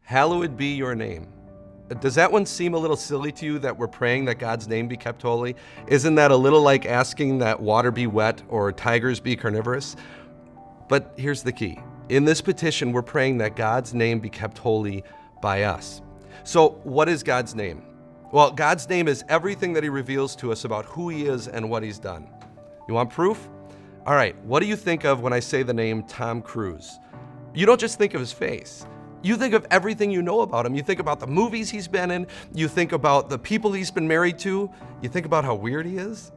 Hallowed be your name. Does that one seem a little silly to you, that we're praying that God's name be kept holy? Isn't that a little like asking that water be wet or tigers be carnivorous? But here's the key. In this petition, we're praying that God's name be kept holy by us. So what is God's name? Well, God's name is everything that he reveals to us about who he is and what he's done. You want proof? All right, what do you think of when I say the name Tom Cruise? You don't just think of his face. You think of everything you know about him. You think about the movies he's been in. You think about the people he's been married to. You think about how weird he is.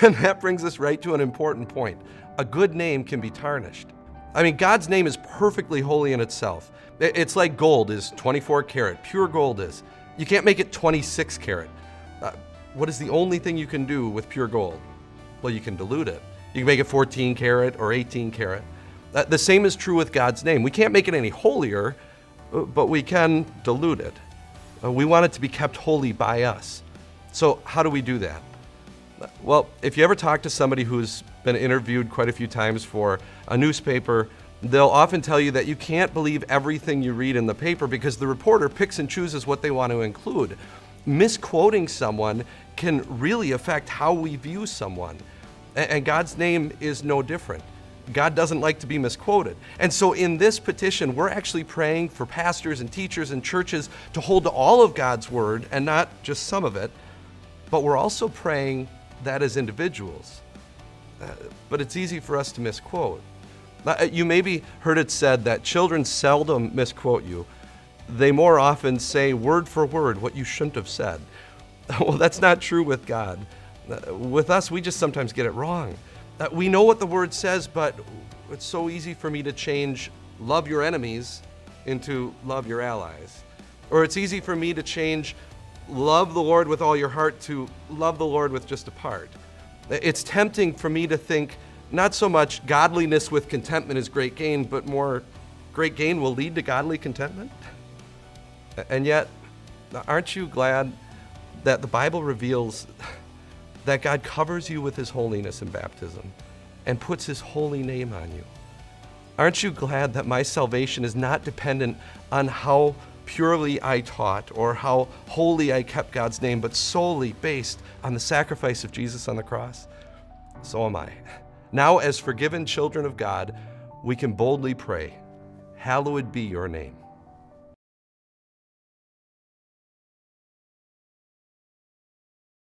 And that brings us right to an important point. A good name can be tarnished. I mean, God's name is perfectly holy in itself. It's like gold is 24 karat, pure gold is. You can't make it 26 karat. What is the only thing you can do with pure gold? Well, you can dilute it. You can make it 14 karat or 18 karat. The same is true with God's name. We can't make it any holier, but we can dilute it. We want it to be kept holy by us. So how do we do that? Well, if you ever talk to somebody who's been interviewed quite a few times for a newspaper, they'll often tell you that you can't believe everything you read in the paper because the reporter picks and chooses what they want to include. Misquoting someone can really affect how we view someone. And God's name is no different. God doesn't like to be misquoted. And so in this petition, we're actually praying for pastors and teachers and churches to hold to all of God's word and not just some of it. But we're also praying that as individuals. But it's easy for us to misquote. You maybe heard it said that children seldom misquote you. They more often say word for word what you shouldn't have said. Well, that's not true with God. With us, we just sometimes get it wrong. We know what the word says, but it's so easy for me to change love your enemies into love your allies. Or it's easy for me to change love the Lord with all your heart to love the Lord with just a part. It's tempting for me to think not so much godliness with contentment is great gain, but more great gain will lead to godly contentment. And yet, aren't you glad that the Bible reveals that God covers you with his holiness in baptism and puts his holy name on you? Aren't you glad that my salvation is not dependent on how purely I taught or how holy I kept God's name, but solely based on the sacrifice of Jesus on the cross? So am I. Now, as forgiven children of God, we can boldly pray, hallowed be your name.